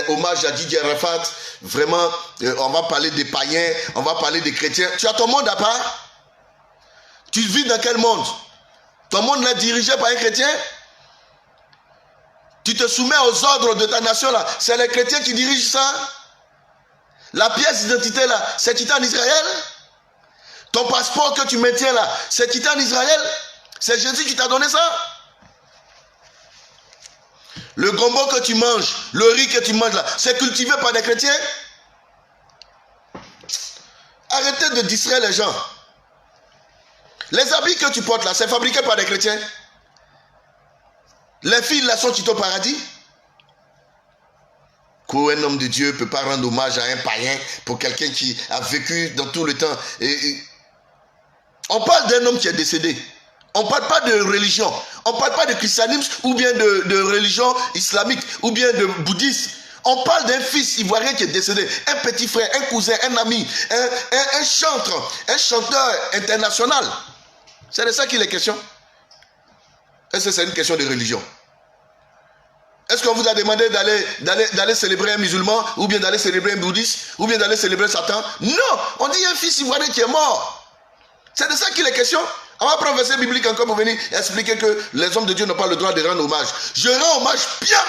hommage à Didier Arafat, vraiment, on va parler des païens, on va parler des chrétiens. Tu as ton monde à part? Tu vis dans quel monde? Ton monde n'est dirigé par un chrétien? Tu te soumets aux ordres de ta nation là, c'est les chrétiens qui dirigent ça? La pièce d'identité là, c'est quitté en Israël? Ton passeport que tu maintiens là, c'est quitté en Israël? C'est Jésus qui t'a donné ça? Le gombo que tu manges, le riz que tu manges là, c'est cultivé par des chrétiens? Arrêtez de distraire les gens. Les habits que tu portes là, c'est fabriqué par des chrétiens? Les filles là sont quittées au paradis? Qu'un homme de Dieu ne peut pas rendre hommage à un païen pour quelqu'un qui a vécu dans tout le temps. On parle d'un homme qui est décédé. On ne parle pas de religion. On ne parle pas de christianisme ou bien de religion islamique ou bien de bouddhisme. On parle d'un fils ivoirien qui est décédé. Un petit frère, un cousin, un ami, un chanteur international. C'est de ça qu'il est question. Est-ce que c'est une question de religion? Est-ce qu'on vous a demandé d'aller célébrer un musulman, ou bien d'aller célébrer un bouddhiste, ou bien d'aller célébrer Satan? Non, on dit un fils ivoirien qui est mort. C'est de ça qu'il est question. On va prendre un verset biblique encore pour venir expliquer que les hommes de Dieu n'ont pas le droit de rendre hommage. Je rends hommage bien.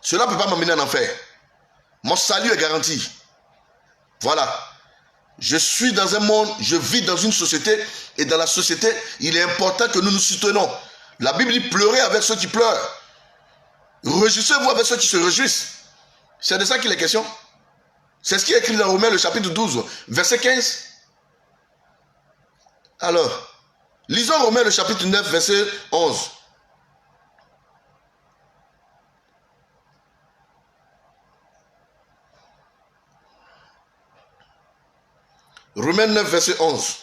Cela ne peut pas m'amener en enfer. Mon salut est garanti. Voilà. Je suis dans un monde, je vis dans une société, et dans la société, il est important que nous nous soutenons. La Bible dit pleurer avec ceux qui pleurent. Réjouissez-vous avec ceux qui se réjouissent. C'est de ça qu'il est question. C'est ce qui est écrit dans Romains le chapitre 12, verset 15. Alors, lisons Romains le chapitre 9, verset 11. Romains 9, verset 11.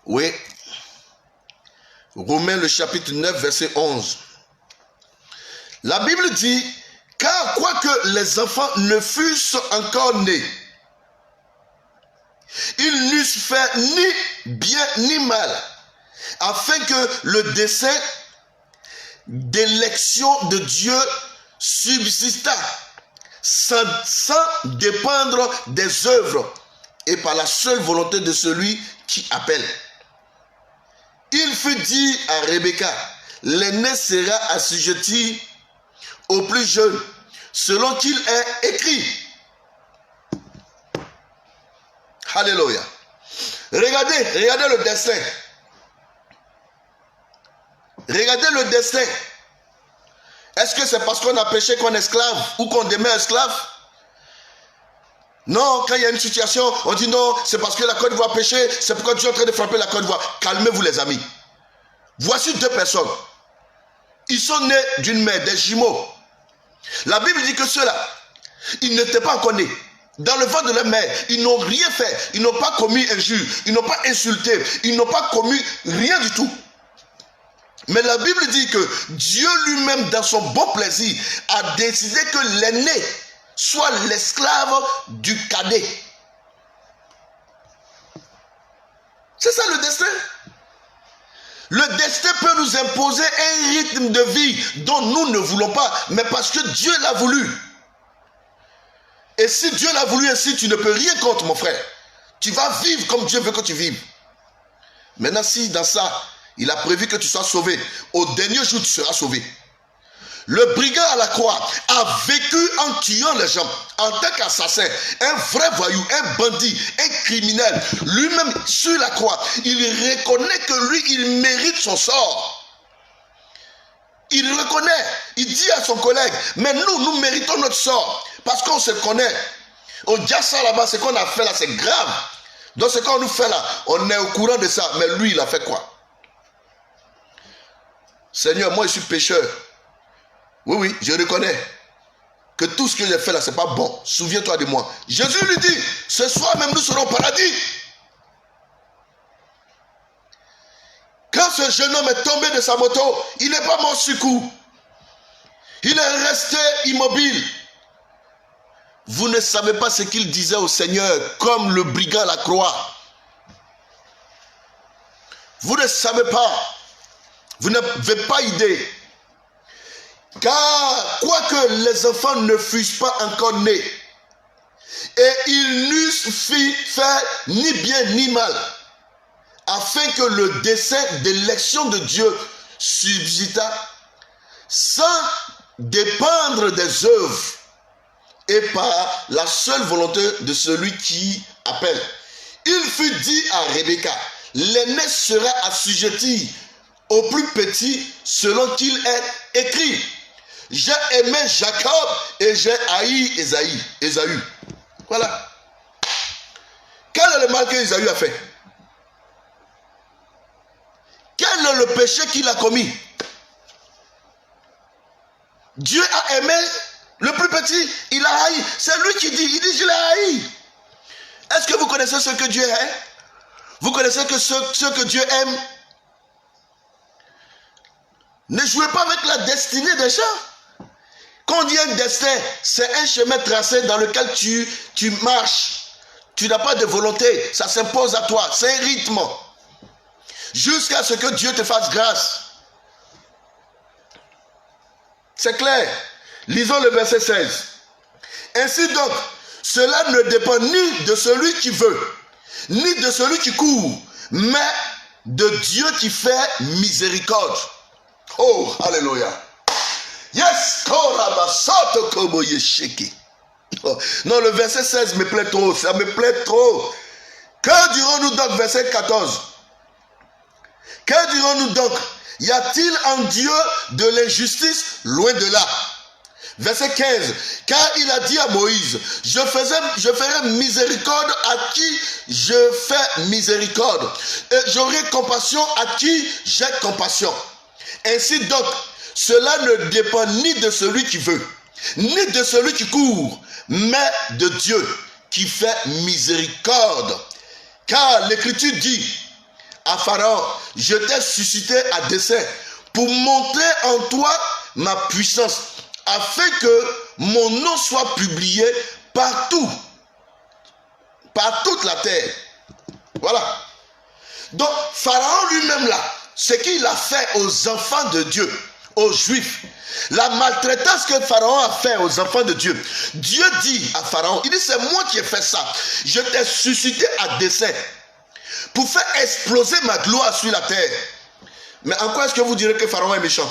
Oui. Romains le chapitre 9, verset 11. La Bible dit, car quoique les enfants ne fussent encore nés, ils n'eussent fait ni bien ni mal, afin que le dessein d'élection de Dieu subsistât, sans dépendre des œuvres, et par la seule volonté de celui qui appelle. Il fut dit à Rebecca, l'aîné sera assujetti au plus jeune, selon qu'il est écrit. Alléluia. Regardez le destin. Regardez le destin. Est-ce que c'est parce qu'on a péché qu'on est esclave ou qu'on demeure esclave? Non, quand il y a une situation, on dit non, c'est parce que la Côte d'Ivoire a péché, c'est pourquoi Dieu est en train de frapper la Côte d'Ivoire. Calmez-vous les amis. Voici deux personnes. Ils sont nés d'une mère, des jumeaux. La Bible dit que ceux-là, ils n'étaient pas encore nés. Dans le ventre de leur mère, ils n'ont rien fait. Ils n'ont pas commis injure, ils n'ont pas insulté, ils n'ont pas commis rien du tout. Mais la Bible dit que Dieu lui-même, dans son bon plaisir, a décidé que l'aîné soit l'esclave du cadet. C'est ça le destin. Le destin peut nous imposer un rythme de vie dont nous ne voulons pas, mais parce que Dieu l'a voulu. Et si Dieu l'a voulu ainsi, tu ne peux rien contre, mon frère. Tu vas vivre comme Dieu veut que tu vives. Maintenant, si dans ça, il a prévu que tu sois sauvé, au dernier jour, tu seras sauvé. Le brigand à la croix a vécu en tuant les gens, en tant qu'assassin, un vrai voyou, un bandit, un criminel. Lui-même, sur la croix, il reconnaît que lui, il mérite son sort. Il reconnaît, il dit à son collègue, mais nous méritons notre sort, parce qu'on se connaît. On dit ça là-bas, ce qu'on a fait là, c'est grave. Donc ce qu'on nous fait là, on est au courant de ça, mais lui, il a fait quoi? Seigneur, moi je suis pécheur. Oui, je reconnais que tout ce que j'ai fait là, c'est pas bon. Souviens-toi de moi. Jésus lui dit, ce soir même nous serons au paradis. Quand ce jeune homme est tombé de sa moto, il n'est pas mort sur coup. Il est resté immobile. Vous ne savez pas ce qu'il disait au Seigneur, comme le brigand à la croix. Vous ne savez pas. Vous n'avez pas idée. Car quoique les enfants ne fussent pas encore nés, et ils n'eussent fait ni bien ni mal, afin que le dessein d'élection de Dieu subsistât, sans dépendre des œuvres, et par la seule volonté de celui qui appelle. Il fut dit à Rebecca, l'aîné sera assujetti au plus petit selon qu'il est écrit. J'ai aimé Jacob et j'ai haï Ésaü. Voilà. Quel est le mal que Ésaü a fait? Quel est le péché qu'il a commis? Dieu a aimé le plus petit, il a haï. C'est lui qui dit, il dit je l'ai haï. Est-ce que vous connaissez ce que Dieu est? Vous connaissez que ce que Dieu aime? Ne jouez pas avec la destinée des gens. Quand on dit un destin, c'est un chemin tracé dans lequel tu marches. Tu n'as pas de volonté, ça s'impose à toi, c'est un rythme. Jusqu'à ce que Dieu te fasse grâce. C'est clair. Lisons le verset 16. Ainsi donc, cela ne dépend ni de celui qui veut, ni de celui qui court, mais de Dieu qui fait miséricorde. Oh, alléluia. Yes, oh, non, le verset 16 me plaît trop, ça me plaît trop. Que dirons-nous donc, verset 14? Que dirons-nous donc? Y a-t-il en Dieu de l'injustice? Loin de là. Verset 15. Car il a dit à Moïse, je ferai miséricorde à qui je fais miséricorde, et j'aurai compassion à qui j'ai compassion. Ainsi donc, cela ne dépend ni de celui qui veut, ni de celui qui court, mais de Dieu qui fait miséricorde. Car l'Écriture dit à Pharaon, je t'ai suscité à dessein pour montrer en toi ma puissance, afin que mon nom soit publié partout, par toute la terre. Voilà. Donc, Pharaon lui-même là, ce qu'il a fait aux enfants de Dieu, aux Juifs, la maltraitance que Pharaon a fait aux enfants de Dieu, Dieu dit à Pharaon, il dit c'est moi qui ai fait ça, je t'ai suscité à dessein pour faire exploser ma gloire sur la terre. Mais en quoi est-ce que vous direz que Pharaon est méchant?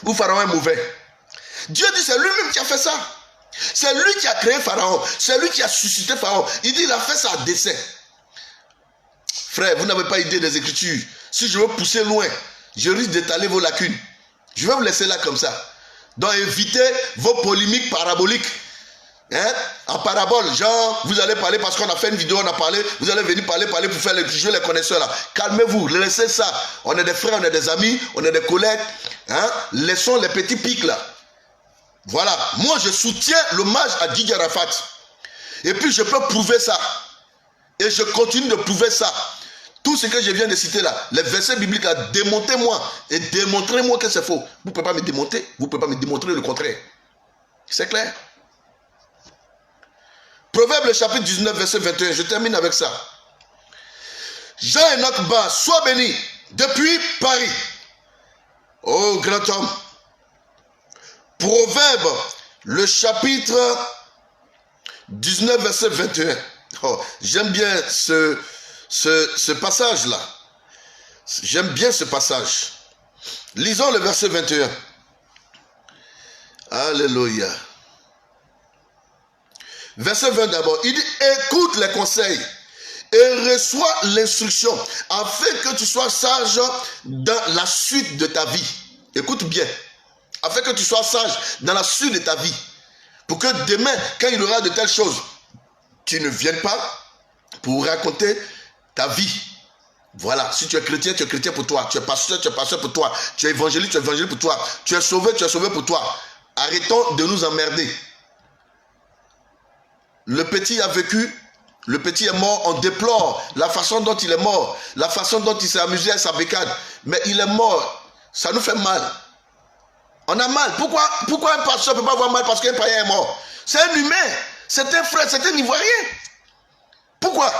Ou Pharaon est mauvais? Dieu dit c'est lui-même qui a fait ça. C'est lui qui a créé Pharaon. C'est lui qui a suscité Pharaon. Il dit il a fait ça à dessein. Frère, vous n'avez pas idée des Écritures. Si je veux pousser loin, je risque d'étaler vos lacunes. Je vais vous laisser là comme ça. Donc évitez vos polémiques paraboliques. Hein? En parabole, genre, vous allez parler parce qu'on a fait une vidéo, on a parlé, vous allez venir parler pour faire jouer les connaisseurs là. Calmez-vous, laissez ça. On est des frères, on est des amis, on est des collègues. Hein? Laissons les petits pics là. Voilà, moi je soutiens l'hommage à Didier Arafat. Et puis je peux prouver ça. Et je continue de prouver ça. Tout ce que je viens de citer là, les versets bibliques là, démontez-moi et démontrez-moi que c'est faux. Vous ne pouvez pas me démonter, vous ne pouvez pas me démontrer le contraire. C'est clair? Proverbe le chapitre 19, verset 21, je termine avec ça. Jean-Enoch Ba, sois béni depuis Paris. Oh grand homme. Proverbe, le chapitre 19, verset 21. Oh, j'aime bien ce passage-là. J'aime bien ce passage. Lisons le verset 21. Alléluia. Verset 20 d'abord. Il dit, écoute les conseils et reçois l'instruction, afin que tu sois sage dans la suite de ta vie. Écoute bien. Afin que tu sois sage dans la suite de ta vie. Pour que demain, quand il y aura de telles choses, tu ne viennes pas pour raconter ta vie. Voilà, si tu es chrétien pour toi. Tu es pasteur pour toi. Tu es évangéliste pour toi. Tu es sauvé pour toi. Arrêtons de nous emmerder. Le petit a vécu, le petit est mort, on déplore la façon dont il est mort, la façon dont il s'est amusé à sa bécane. Mais il est mort, ça nous fait mal. On a mal. Pourquoi un pasteur ne peut pas avoir mal parce qu'un païen est mort? C'est un humain, c'est un frère, c'est un Ivoirien. Pourquoi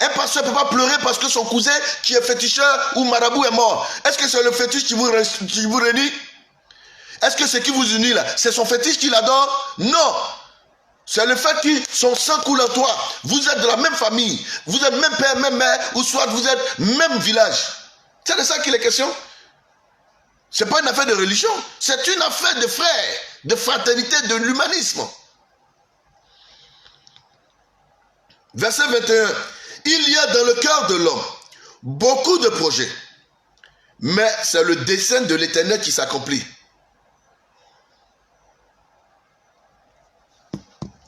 un pasteur ne peut pas pleurer parce que son cousin qui est féticheur ou marabout est mort? Est-ce que c'est le fétiche qui vous réunit? Est-ce que ce qui vous unit là, c'est son fétiche qui l'adore? Non. C'est le fait que son sang coule en toi. Vous êtes de la même famille. Vous êtes même père, même mère, ou soit vous êtes même village. C'est de ça qu'il est question. Ce n'est pas une affaire de religion. C'est une affaire de frères, de fraternité, de l'humanisme. Verset 21. Il y a dans le cœur de l'homme beaucoup de projets. Mais c'est le dessein de l'Éternel qui s'accomplit.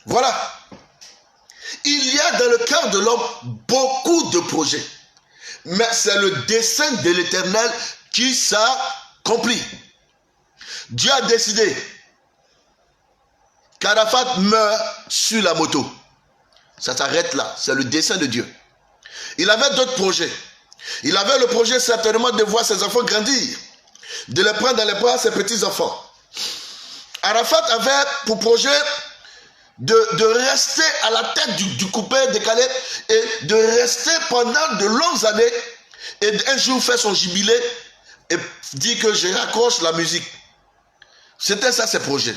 Voilà. Il y a dans le cœur de l'homme beaucoup de projets. Mais c'est le dessein de l'Éternel qui s'accomplit. Dieu a décidé qu'Arafat meurt sur la moto. Ça s'arrête là. C'est le dessein de Dieu. Il avait d'autres projets. Il avait le projet certainement de voir ses enfants grandir. De les prendre dans les bras, ses petits-enfants. Arafat avait pour projet de rester à la tête du coupé décalé et de rester pendant de longues années et un jour faire son jubilé et dire que je raccroche la musique. C'était ça ses projets.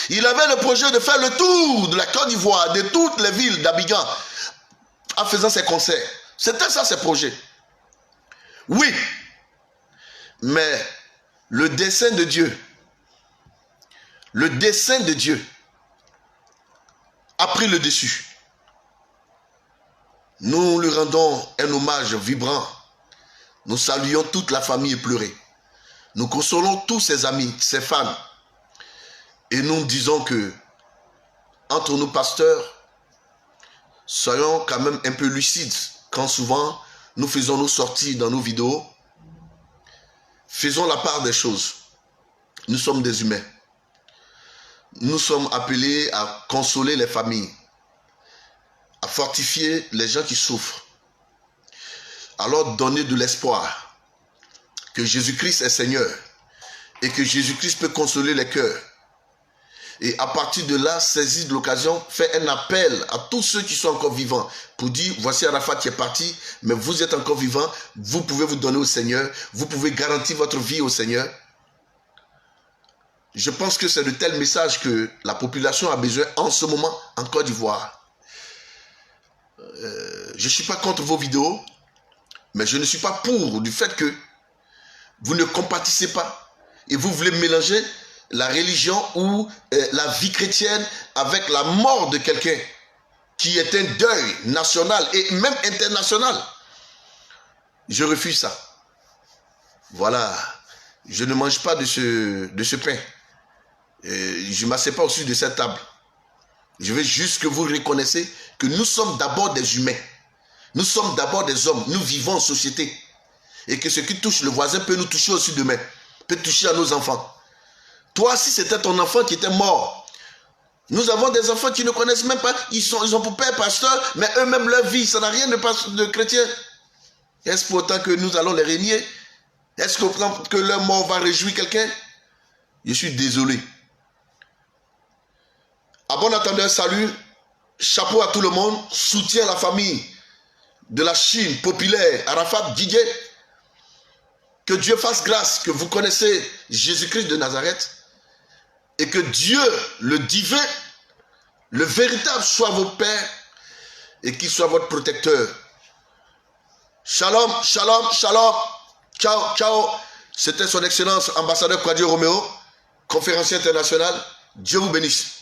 Il avait le projet de faire le tour de la Côte d'Ivoire, de toutes les villes d'Abidjan en faisant ses concerts. C'était ça ses projets. Oui, mais le dessein de Dieu a pris le dessus. Nous lui rendons un hommage vibrant. Nous saluons toute la famille éplorée. Nous consolons tous ses amis, ses fans. Et nous disons que, entre nous pasteurs, soyons quand même un peu lucides quand souvent nous faisons nos sorties dans nos vidéos. Faisons la part des choses. Nous sommes des humains. Nous sommes appelés à consoler les familles, à fortifier les gens qui souffrent, à leur donner de l'espoir que Jésus-Christ est Seigneur et que Jésus-Christ peut consoler les cœurs. Et à partir de là, saisir de l'occasion, faire un appel à tous ceux qui sont encore vivants pour dire, voici Arafat qui est parti, mais vous êtes encore vivants, vous pouvez vous donner au Seigneur, vous pouvez garantir votre vie au Seigneur. Je pense que c'est de tels messages que la population a besoin en ce moment en Côte d'Ivoire. Je ne suis pas contre vos vidéos, mais je ne suis pas pour du fait que vous ne compatissez pas et vous voulez mélanger la religion ou la vie chrétienne avec la mort de quelqu'un qui est un deuil national et même international. Je refuse ça. Voilà. Je ne mange pas de ce pain. Je ne m'assieds pas au-dessus de cette table. Je veux juste que vous reconnaissiez que nous sommes d'abord des humains. Nous sommes d'abord des hommes. Nous vivons en société. Et que ce qui touche le voisin peut nous toucher aussi demain. Peut toucher à nos enfants. Toi, si c'était ton enfant qui était mort, nous avons des enfants qui ne connaissent même pas. Ils ont pour père pasteur, mais eux-mêmes leur vie, ça n'a rien de chrétien. Est-ce pour autant que nous allons les régner? Est-ce que leur mort va réjouir quelqu'un? Je suis désolé. À bon entendeur, salut, chapeau à tout le monde, soutien à la famille de la Chine populaire, Arafat Didier. Que Dieu fasse grâce, que vous connaissez Jésus-Christ de Nazareth et que Dieu, le divin, le véritable, soit vos pères et qu'il soit votre protecteur. Shalom, shalom, shalom. Ciao, ciao. C'était son excellence ambassadeur Kwadio Roméo, conférencier international. Dieu vous bénisse.